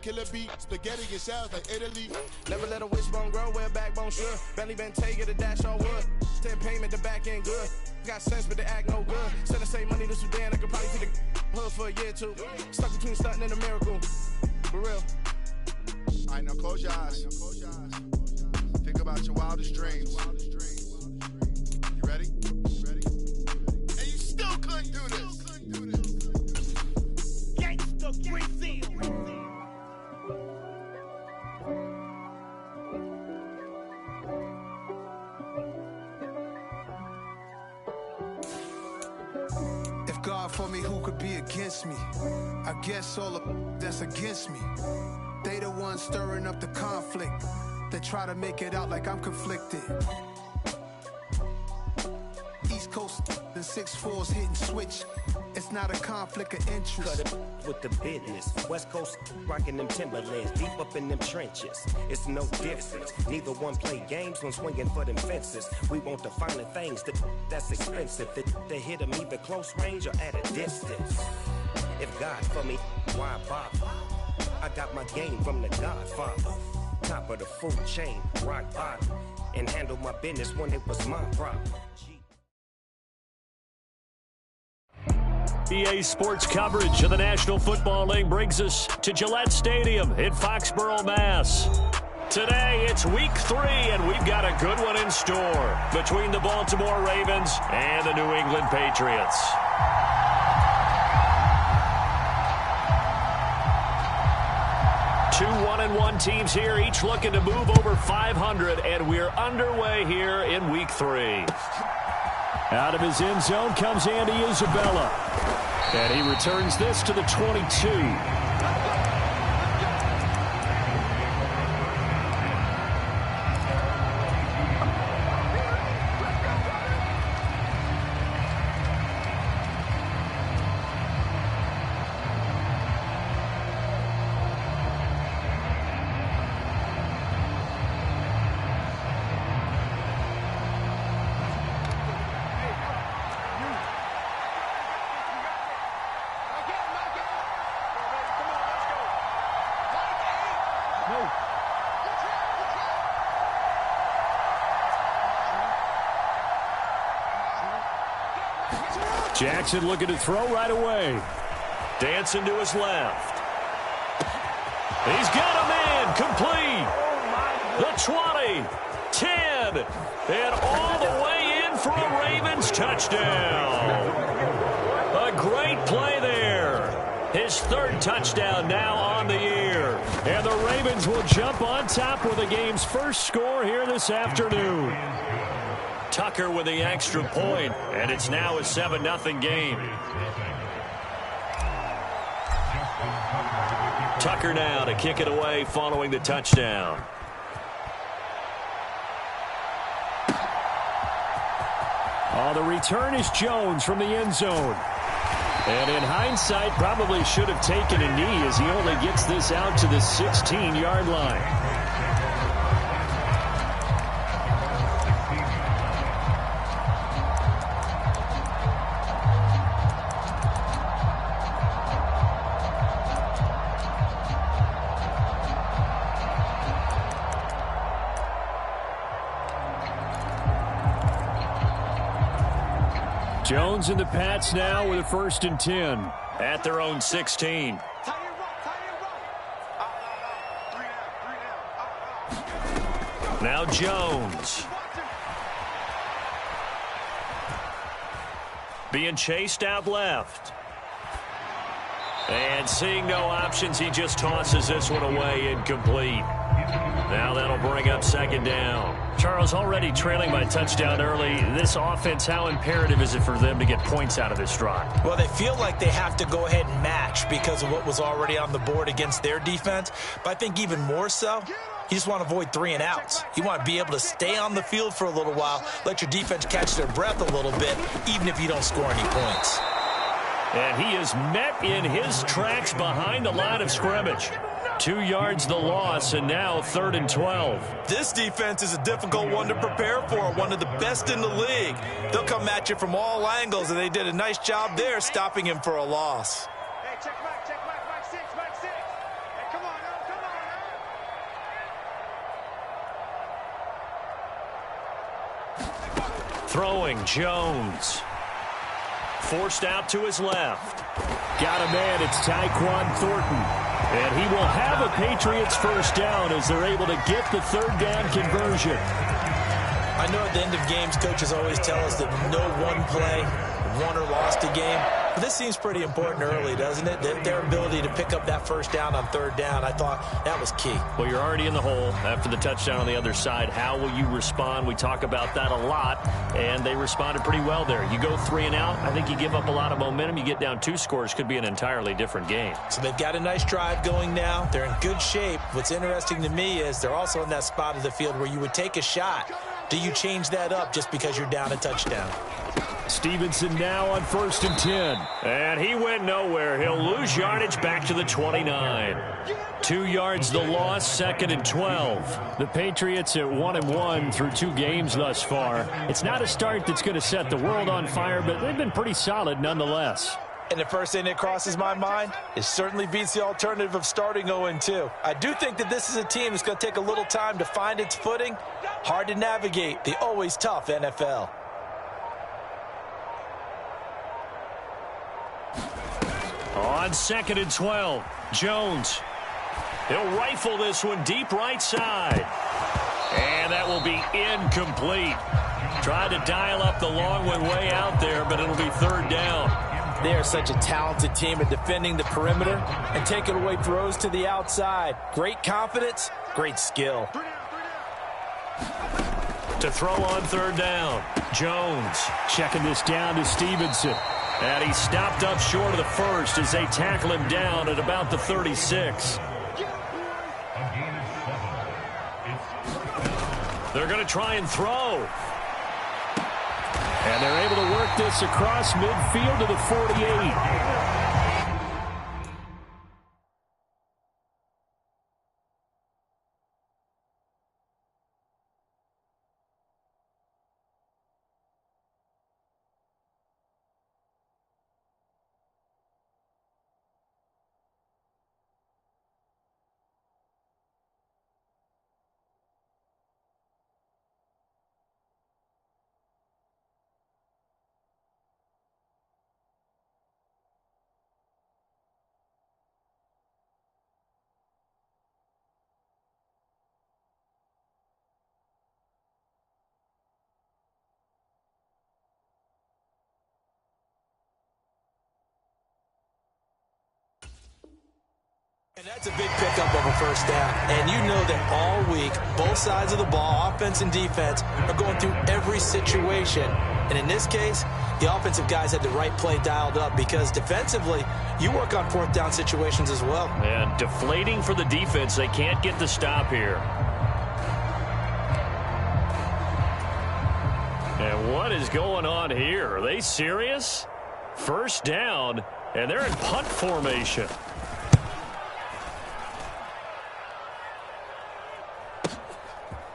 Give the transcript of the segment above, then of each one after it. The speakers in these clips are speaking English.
killer beat, spaghetti and sounds like Italy. Never let a wishbone grow where a backbone should. Bentley been taking a dash all wood. 10 payment, the back end good. Got sense, but the act no good. Send the same money to Sudan, I could probably feed the hood for a year or two. Stuck between stunting and a miracle. For real. All right, now close your eyes. Think about your wildest dreams. You ready? And you still couldn't do this. Gangsta Brazil. If God for me, who could be against me? I guess all the that's against me. They the ones stirring up the conflict. They try to make it out like I'm conflicted. East Coast and 6'4's hitting switch. It's not a conflict of interest. Cut it with the business. West Coast rocking them Timberlands, deep up in them trenches. It's no difference. Neither one play games when swinging for them fences. We want the finer things that's expensive. They hit them either close range or at a distance. If God for me, why bother? I got my game from the Godfather. Top of the food chain, rock bottom. And handle my business when it was my problem. EA Sports coverage of the National Football League brings us to Gillette Stadium in Foxborough, Mass. Today, it's Week 3, and we've got a good one in store between the Baltimore Ravens and the New England Patriots. Two 1-1 teams here, each looking to move over 500, and we're underway here in Week 3. Out of his end zone comes Andy Isabella. And he returns this to the 22. Jackson looking to throw right away. Dancing to his left. He's got a man complete. The 20, 10, and all the way in for a Ravens touchdown. A great play there. His third touchdown now on the year. And the Ravens will jump on top with the game's first score here this afternoon. Tucker with the extra point, and it's now a 7-0 game. Tucker now to kick it away following the touchdown. Oh, the return is Jones from the end zone. And in hindsight, probably should have taken a knee as he only gets this out to the 16-yard line. Jones and the Pats now with a 1st and 10 at their own 16. Now Jones. Being chased out left. And seeing no options, he just tosses this one away incomplete. Now that'll bring up 2nd down. Charles, already trailing by touchdown early. This offense, how imperative is it for them to get points out of this drive? Well, they feel like they have to go ahead and match because of what was already on the board against their defense. But I think even more so, you just want to avoid 3 and outs. You want to be able to stay on the field for a little while, let your defense catch their breath a little bit, even if you don't score any points. And he is met in his tracks behind the line of scrimmage. 2 yards the loss, and now 3rd and 12. This defense is a difficult one to prepare for, one of the best in the league. They'll come at you from all angles, and they did a nice job there stopping him for a loss. Hey, check back 6, back 6. Hey, come on now. Throwing, Jones. Forced out to his left. Got a man, it's Tyquan Thornton. And he will have a Patriots first down as they're able to get the third down conversion. I know at the end of games, coaches always tell us that no one play won or lost a game. But this seems pretty important early, doesn't it? Their ability to pick up that first down on third down, I thought that was key. Well, you're already in the hole after the touchdown on the other side. How will you respond? We talk about that a lot, and they responded pretty well there. You go 3 and out, I think you give up a lot of momentum. You get down 2 scores, could be an entirely different game. So they've got a nice drive going now. They're in good shape. What's interesting to me is they're also in that spot of the field where you would take a shot. Do you change that up just because you're down a touchdown? Stevenson now on 1st and 10. And he went nowhere. He'll lose yardage back to the 29. 2 yards the loss, 2nd and 12. The Patriots at 1-1 through 2 games thus far. It's not a start that's going to set the world on fire, but they've been pretty solid nonetheless. And the first thing that crosses my mind, it certainly beats the alternative of starting 0-2. I do think that this is a team that's going to take a little time to find its footing. Hard to navigate the always tough NFL. On 2nd and 12, Jones. He'll rifle this one deep right side. And that will be incomplete. Tried to dial up the long one way out there, but it'll be 3rd down. They are such a talented team at defending the perimeter and taking away throws to the outside. Great confidence, great skill. To throw on 3rd down, Jones. Checking this down to Stevenson. And he stopped up short of the first as they tackle him down at about the 36. They're going to try and throw. And they're able to work this across midfield to the 48. And that's a big pickup of a first down. And you know that all week, both sides of the ball, offense and defense, are going through every situation. And in this case, the offensive guys had the right play dialed up because defensively, you work on 4th down situations as well. And deflating for the defense. They can't get the stop here. And what is going on here? Are they serious? First down, and they're in punt formation.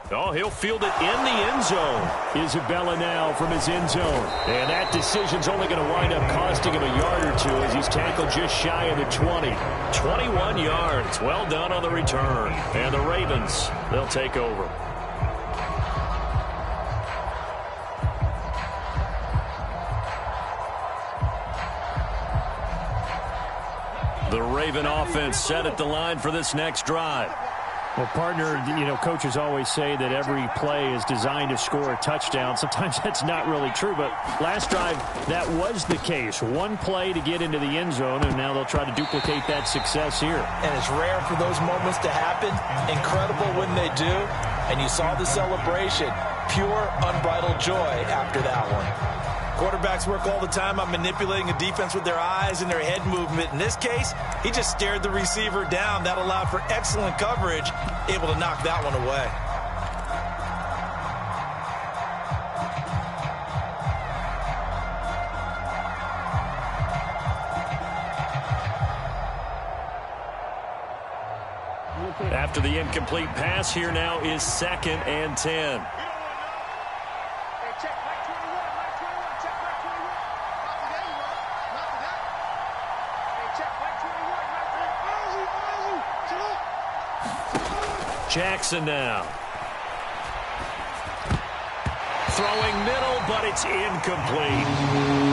Oh, he'll field it in the end zone. Isabella now from his end zone. And that decision's only going to wind up costing him a yard or 2 as he's tackled just shy of the 20. 21 yards. Well done on the return. And the Ravens, they'll take over. The Raven offense set at the line for this next drive. Well, partner, you know, coaches always say that every play is designed to score a touchdown. Sometimes that's not really true, but last drive, that was the case. One play to get into the end zone, and now they'll try to duplicate that success here. And it's rare for those moments to happen. Incredible when they do. And you saw the celebration. Pure, unbridled joy after that one. Quarterbacks work all the time on manipulating a defense with their eyes and their head movement. In this case, he just stared the receiver down. That allowed for excellent coverage, able to knock that one away. After the incomplete pass, here now is 2nd and 10. Jackson now. throwing middle, but it's incomplete.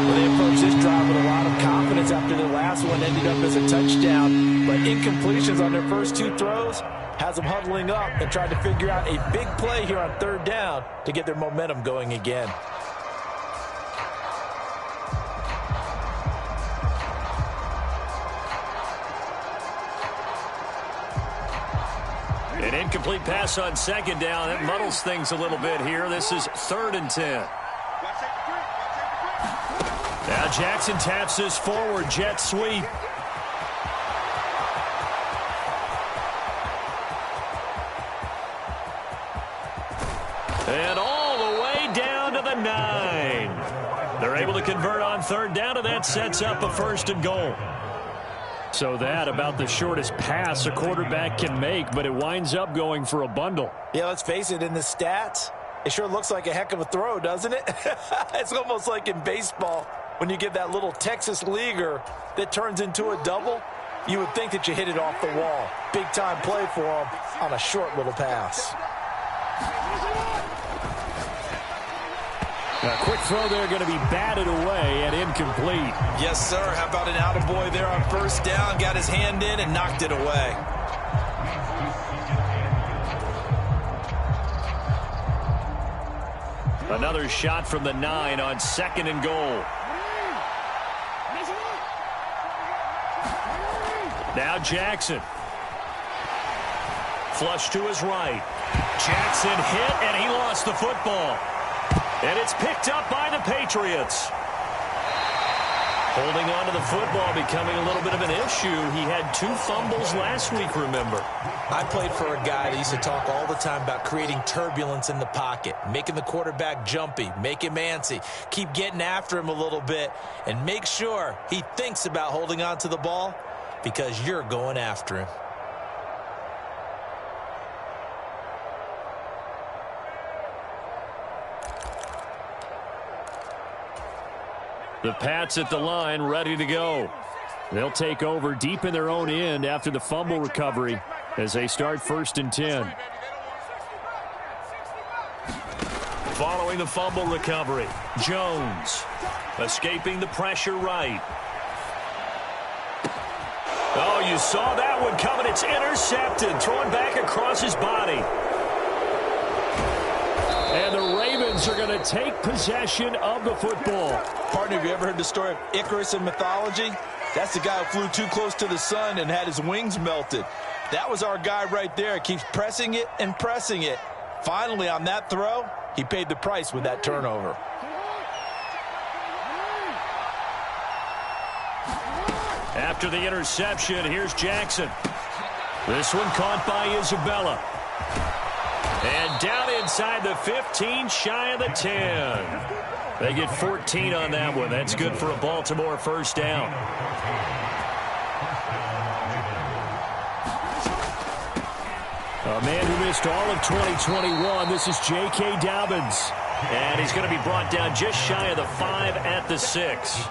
Well, they approached this drive with a lot of confidence after the last one ended up as a touchdown. But incompletions on their first 2 throws has them huddling up and trying to figure out a big play here on 3rd down to get their momentum going again. An incomplete pass on 2nd down. That muddles things a little bit here. This is 3rd and 10. Now Jackson taps this forward jet sweep. And all the way down to the 9. They're able to convert on 3rd down, and that sets up a 1st and goal. So that about the shortest pass a quarterback can make, but it winds up going for a bundle. Yeah, let's face it, in the stats, it sure looks like a heck of a throw, doesn't it? It's almost like in baseball when you get that little Texas leaguer that turns into a double. You would think that you hit it off the wall. Big-time play for him on a short little pass. A quick throw there going to be batted away and incomplete. Yes, sir. How about an attaboy there on 1st down? Got his hand in and knocked it away. Another shot from the 9 on 2nd and goal. Now Jackson. Flush to his right. Jackson hit, and he lost the football. And it's picked up by the Patriots. Holding on to the football becoming a little bit of an issue. He had 2 fumbles last week, remember. I played for a guy that used to talk all the time about creating turbulence in the pocket, making the quarterback jumpy, make him antsy, keep getting after him a little bit, and make sure he thinks about holding on to the ball because you're going after him. The Pats at the line, ready to go. They'll take over deep in their own end after the fumble recovery as they start 1st and 10. Following the fumble recovery, Jones escaping the pressure right. Oh, you saw that one coming. It's intercepted, thrown back across his body. And the Ravens are going to take possession of the football. Partner, have you ever heard the story of Icarus in mythology? That's the guy who flew too close to the sun and had his wings melted. That was our guy right there. Keeps pressing it and pressing it. Finally, on that throw, he paid the price with that turnover. After the interception, here's Jackson. This one caught by Isabella. And down inside the 15, shy of the 10. They get 14 on that one. That's good for a Baltimore 1st down. A man who missed all of 2021, this is J.K. Dobbins. And he's going to be brought down just shy of the 5 at the 6.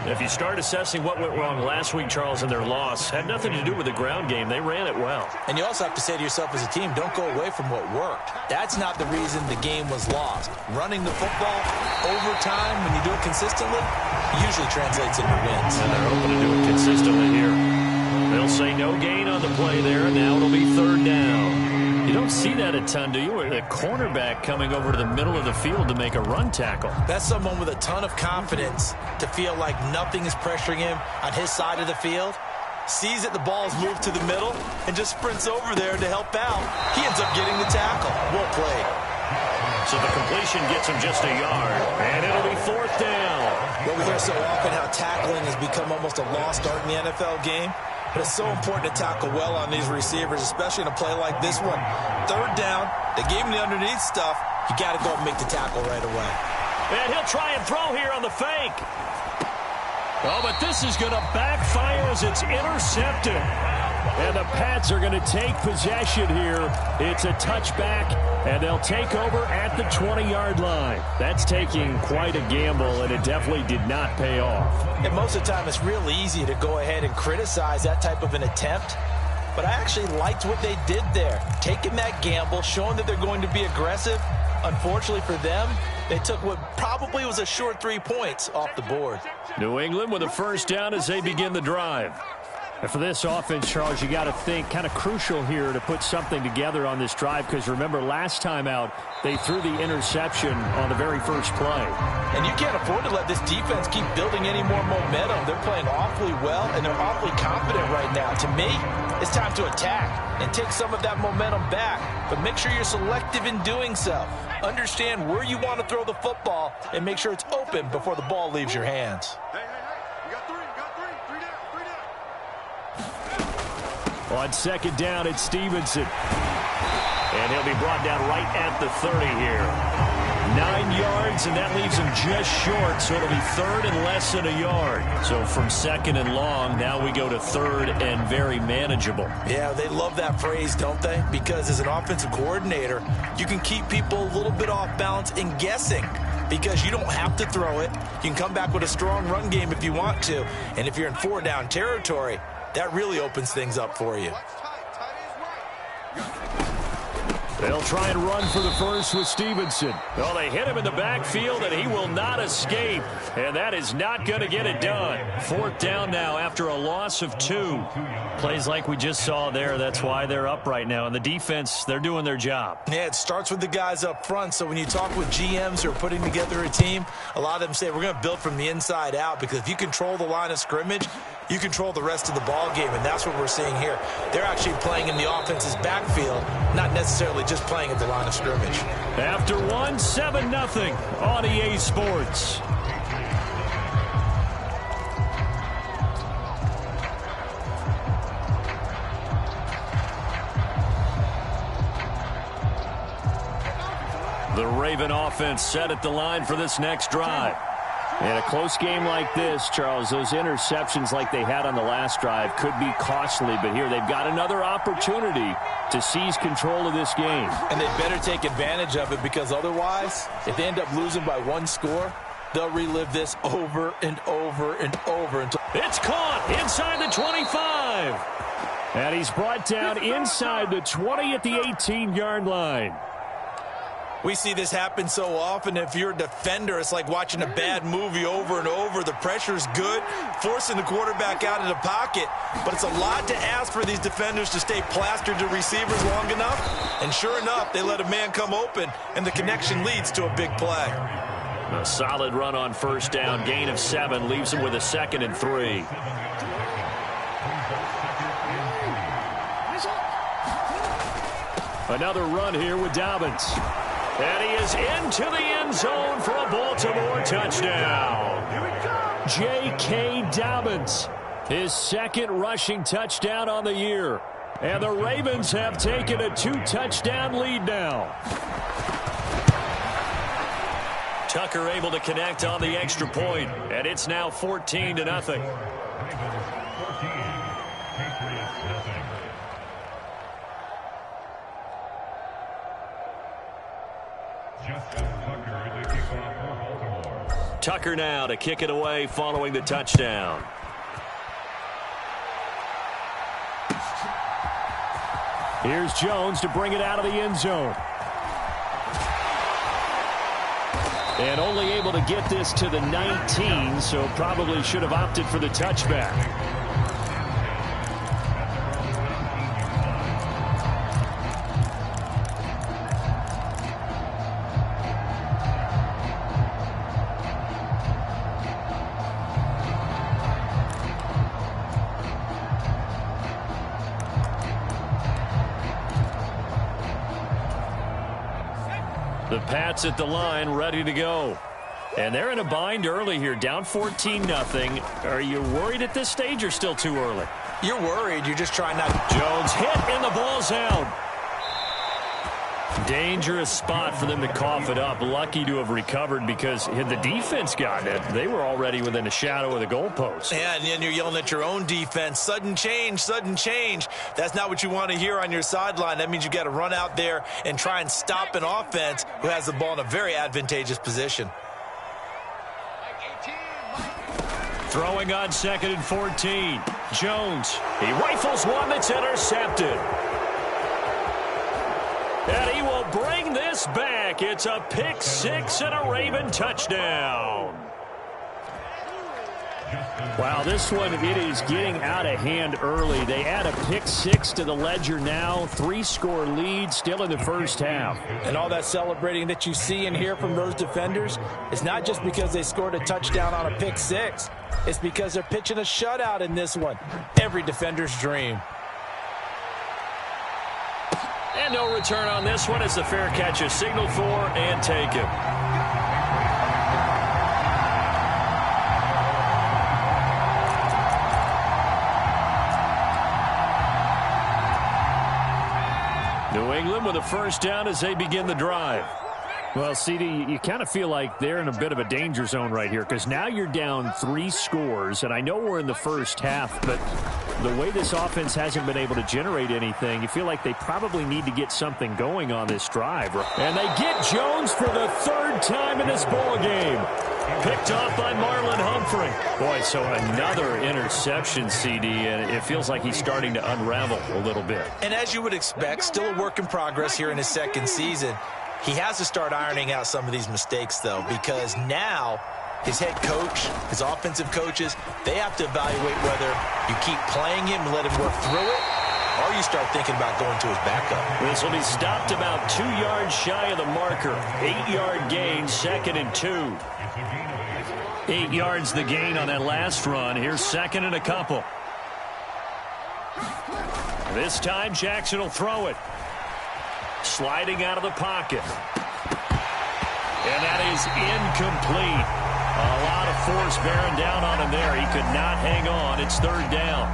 If you start assessing what went wrong last week, Charles, in their loss, had nothing to do with the ground game. They ran it well. And you also have to say to yourself as a team, don't go away from what worked. That's not the reason the game was lost. Running the football over time, when you do it consistently, usually translates into wins. And they're hoping to do it consistently here. They'll say no gain on the play there, and now it'll be 3rd down. You don't see that a ton, do you? A cornerback coming over to the middle of the field to make a run tackle. That's someone with a ton of confidence to feel like nothing is pressuring him on his side of the field. Sees that the ball is moved to the middle and just sprints over there to help out. He ends up getting the tackle. Well played. So the completion gets him just a yard, and it'll be 4th down. Well, we hear so often how tackling has become almost a lost art in the NFL game. But it's so important to tackle well on these receivers, especially in a play like this one. 3rd down, they gave him the underneath stuff. You got to go and make the tackle right away. And he'll try and throw here on the fake. Oh, but this is going to backfire as it's intercepted. And the Pats are going to take possession here. It's a touchback, and they'll take over at the 20-yard line. That's taking quite a gamble, and it definitely did not pay off. And most of the time, it's real easy to go ahead and criticize that type of an attempt. But I actually liked what they did there. Taking that gamble, showing that they're going to be aggressive, Unfortunately for them, they took what probably was a short 3 points off the board. New England with a first down as they begin the drive. And for this offense, Charles, you got to think kind of crucial here to put something together on this drive, because remember last time out they threw the interception on the very first play. And you can't afford to let this defense keep building any more momentum. They're playing awfully well, and they're awfully confident right now. To me, it's time to attack and take some of that momentum back, but make sure you're selective in doing so. Understand where you want to throw the football and make sure it's open before the ball leaves your hands. On second down, it's Stevenson. And he'll be brought down right at the 30 here. 9 yards, and that leaves him just short, so it'll be third and less than a yard. So from second and long, now we go to third and very manageable. Yeah, they love that phrase, don't they? Because as an offensive coordinator, you can keep people a little bit off balance and guessing, because you don't have to throw it. You can come back with a strong run game if you want to. And if you're in 4-down territory, that really opens things up for you. They'll try and run for the first with Stevenson. Well, they hit him in the backfield, and he will not escape. And that is not going to get it done. Fourth down now after a loss of 2. Plays like we just saw there. That's why they're up right now. And the defense, they're doing their job. Yeah, it starts with the guys up front. So when you talk with GMs who are putting together a team, a lot of them say we're going to build from the inside out, because if you control the line of scrimmage, you control the rest of the ball game, and that's what we're seeing here. They're actually playing in the offense's backfield, not necessarily just playing at the line of scrimmage. After 1, 7-0 on EA Sports. The Raven offense set at the line for this next drive. In a close game like this, Charles, those interceptions like they had on the last drive could be costly, but here they've got another opportunity to seize control of this game. And they better take advantage of it, because otherwise, if they end up losing by 1 score, they'll relive this over and over and over until it's caught inside the 25. And he's brought down inside the 20 at the 18-yard line. We see this happen so often. If you're a defender, it's like watching a bad movie over and over. The pressure's good, forcing the quarterback out of the pocket. But it's a lot to ask for these defenders to stay plastered to receivers long enough. And sure enough, they let a man come open, and the connection leads to a big play. A solid run on first down. Gain of 7 leaves him with a 2nd and 3. Another run here with Dobbins. And he is into the end zone for a Baltimore touchdown. J.K. Dobbins, his 2nd rushing touchdown on the year. And the Ravens have taken a 2-touchdown lead now. Tucker able to connect on the extra point, and it's now 14-0. Tucker now to kick it away following the touchdown. Here's Jones to bring it out of the end zone. And only able to get this to the 19, so probably should have opted for the touchback. The Pats at the line, ready to go. And they're in a bind early here, down 14-0. Are you worried at this stage or still too early? You're worried. You're just trying not to. Jones hit, and the ball's out. Dangerous spot for them to cough it up. Lucky to have recovered, because had the defense gotten it, they were already within a shadow of the goalpost. Yeah, and then you're yelling at your own defense. Sudden change, sudden change. That's not what you want to hear on your sideline. That means you got to run out there and try and stop an offense who has the ball in a very advantageous position. Throwing on 2nd and 14. Jones, he rifles one that's intercepted. And he will bring this back. It's a pick six and a Raven touchdown. Wow, this one, it is getting out of hand early. They add a pick six to the ledger now. 3-score lead still in the first half. And all that celebrating that you see and hear from those defenders is not just because they scored a touchdown on a pick six. It's because they're pitching a shutout in this one. Every defender's dream. And no return on this one as the fair catch is signaled for and taken. New England with a first down as they begin the drive. Well, CD, you kind of feel like they're in a bit of a danger zone right here because now you're down 3 scores, and I know we're in the first half, but the way this offense hasn't been able to generate anything, you feel like they probably need to get something going on this drive. And they get Jones for the 3rd time in this ball game. Picked off by Marlon Humphrey. Boy, so another interception, CD, and it feels like he's starting to unravel a little bit. And as you would expect, still a work in progress here in his 2nd season. He has to start ironing out some of these mistakes, though, because now his head coach, his offensive coaches, they have to evaluate whether you keep playing him and let him work through it, or you start thinking about going to his backup. This will be stopped about 2 yards shy of the marker. 8-yard gain, 2nd and 2. 8 yards the gain on that last run. Here's 2nd and a couple. This time Jackson will throw it. Sliding out of the pocket. And that is incomplete. A lot of force bearing down on him there. He could not hang on. It's 3rd down.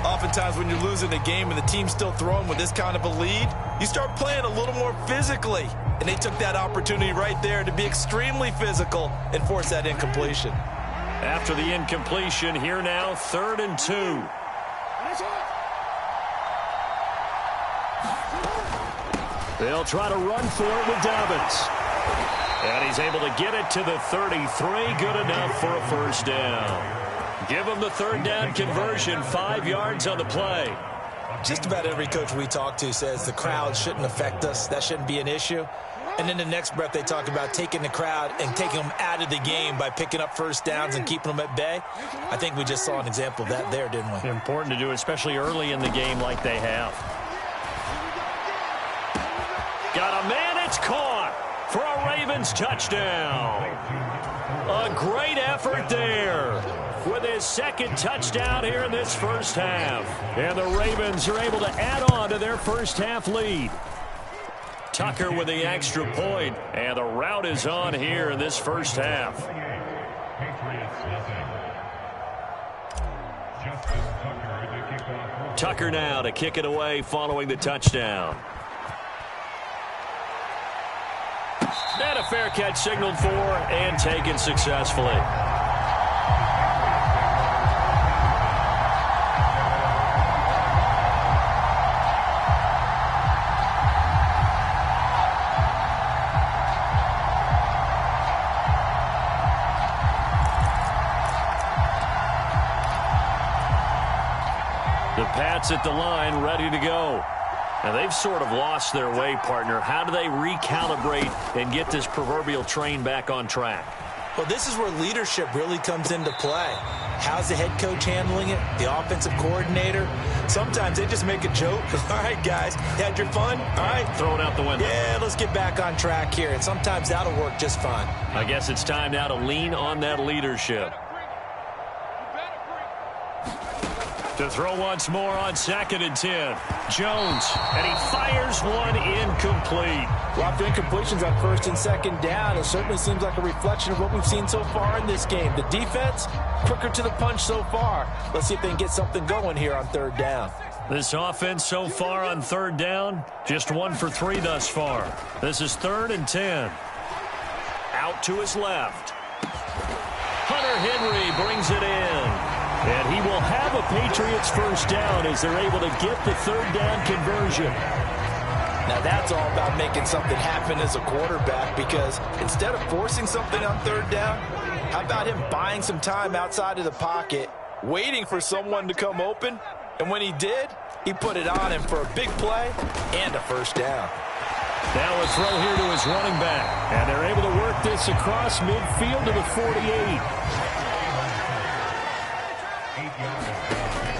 Oftentimes when you're losing a game and the team's still throwing with this kind of a lead, you start playing a little more physically. And they took that opportunity right there to be extremely physical and force that incompletion. After the incompletion, here now, 3rd and 2. They'll try to run for it with Dobbins. And he's able to get it to the 33. Good enough for a first down. Give him the 3rd down conversion. 5 yards on the play. Just about every coach we talk to says the crowd shouldn't affect us. That shouldn't be an issue. And in the next breath, they talk about taking the crowd and taking them out of the game by picking up first downs and keeping them at bay. I think we just saw an example of that there, didn't we? Important to do, especially early in the game like they have. Got a man, it's caught for a Ravens touchdown. A great effort there with his 2nd touchdown here in this first half. And the Ravens are able to add on to their first half lead. Tucker with the extra point, and the route is on here in this first half. Tucker now to kick it away following the touchdown. And a fair catch signaled for and taken successfully. The Pats at the line, ready to go. Now, they've sort of lost their way, partner. How do they recalibrate and get this proverbial train back on track? Well, this is where leadership really comes into play. How's the head coach handling it? The offensive coordinator? Sometimes they just make a joke. All right, guys, you had your fun? All right. Throw it out the window. Yeah, let's get back on track here. And sometimes that'll work just fine. I guess it's time now to lean on that leadership. To throw once more on 2nd and 10. Jones, and he fires one incomplete. A lot of incompletions on 1st and 2nd down. It certainly seems like a reflection of what we've seen so far in this game. The defense, quicker to the punch so far. Let's see if they can get something going here on 3rd down. This offense so far on 3rd down, just 1 for 3 thus far. This is 3rd and 10. Out to his left. Hunter Henry brings it in. And he will have a Patriots first down as they're able to get the 3rd down conversion. Now that's all about making something happen as a quarterback, because instead of forcing something on 3rd down, how about him buying some time outside of the pocket, waiting for someone to come open, and when he did, he put it on him for a big play and a first down. Now a throw here to his running back. And they're able to work this across midfield to the 48.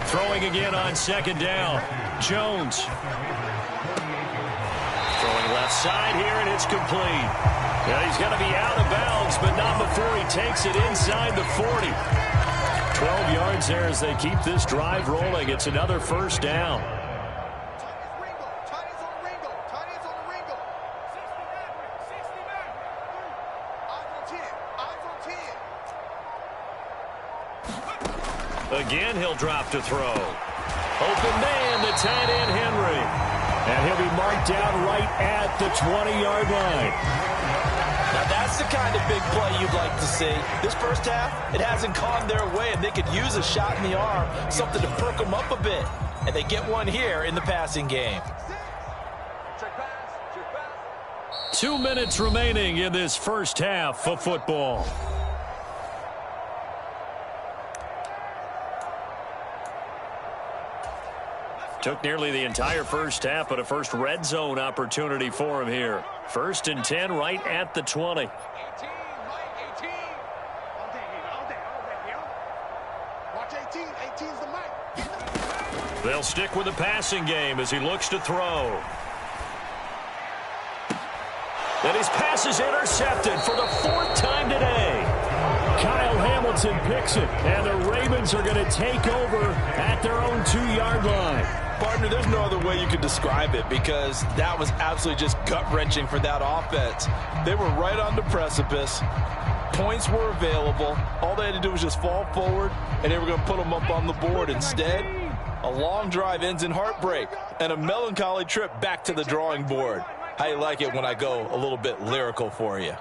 Throwing again on second down. Jones. Throwing left side here, and it's complete. Yeah, he's going to be out of bounds, but not before he takes it inside the 40. 12 yards there as they keep this drive rolling. It's another first down. Again, he'll drop to throw. Open man, the tight end, Henry. And he'll be marked down right at the 20-yard line. Now, that's the kind of big play you'd like to see. This first half, it hasn't gone their way, and they could use a shot in the arm, something to perk them up a bit. And they get one here in the passing game. 2 minutes remaining in this first half of football. Took nearly the entire first half, but a first red zone opportunity for him here. 1st and 10 right at the 20. They'll stick with the passing game as he looks to throw. And his pass is intercepted for the 4th time today. Kyle Hamilton picks it, and the Ravens are going to take over at their own 2-yard line. Partner, there's no other way you could describe it because that was absolutely just gut-wrenching for that offense. They were right on the precipice. Points were available. All they had to do was just fall forward, and they were going to put them up on the board. Instead, a long drive ends in heartbreak and a melancholy trip back to the drawing board. How you like it when I go a little bit lyrical for you?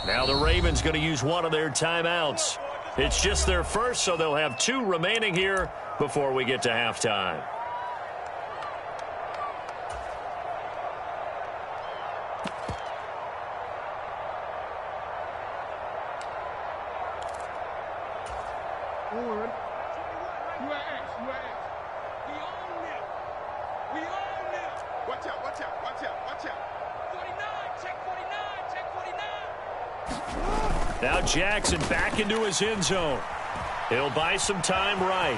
Now the Ravens going to use one of their timeouts. It's just their first, so they'll have 2 remaining here before we get to halftime. Now Jackson back into his end zone. He'll buy some time right.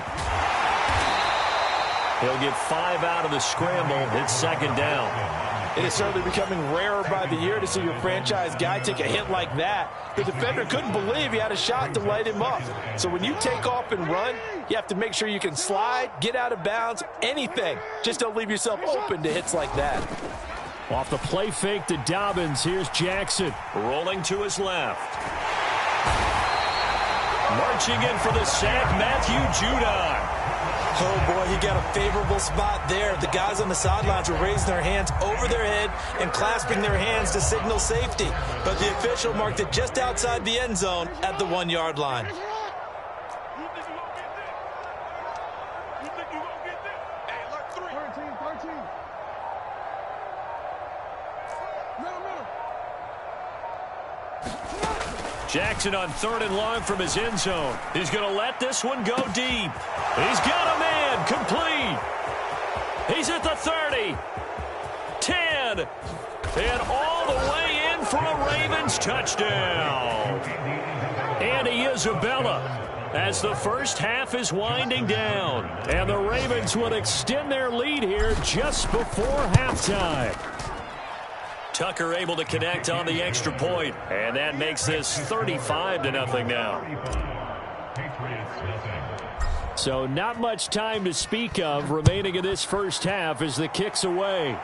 He'll get 5 out of the scramble. It's 2nd down. It is certainly becoming rarer by the year to see your franchise guy take a hit like that. The defender couldn't believe he had a shot to light him up. So when you take off and run, you have to make sure you can slide, get out of bounds, anything. Just don't leave yourself open to hits like that. Off the play fake to Dobbins, here's Jackson. Rolling to his left. Marching in for the sack, Matthew Judon. Oh, boy, he got a favorable spot there. The guys on the sidelines were raising their hands over their head and clasping their hands to signal safety. But the official marked it just outside the end zone at the 1-yard line. Jackson on 3rd and long from his end zone. He's going to let this one go deep. He's got a man complete. He's at the 30, 10, and all the way in for a Ravens touchdown. Andy Isabella as the first half is winding down. And the Ravens would extend their lead here just before halftime. Tucker able to connect on the extra point, and that makes this 35-0 now. So not much time to speak of remaining in this first half as the kick's away.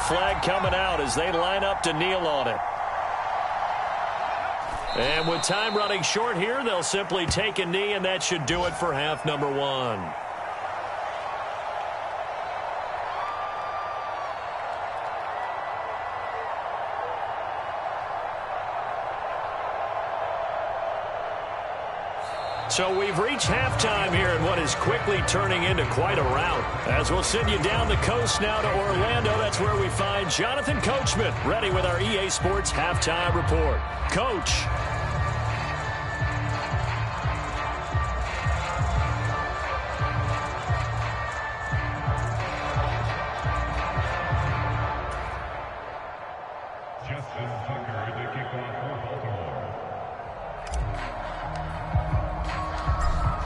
Flag coming out as they line up to kneel on it. And with time running short here, they'll simply take a knee, and that should do it for half number 1. So we've reached halftime here in what is quickly turning into quite a rout. As we'll send you down the coast now to Orlando, that's where we find Jonathan Coachman ready with our EA Sports Halftime Report. Coach.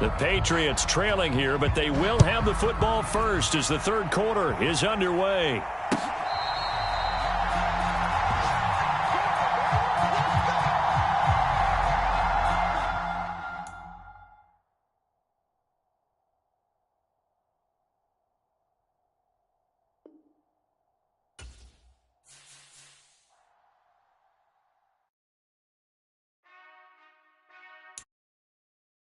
The Patriots trailing here, but they will have the football first as the third quarter is underway.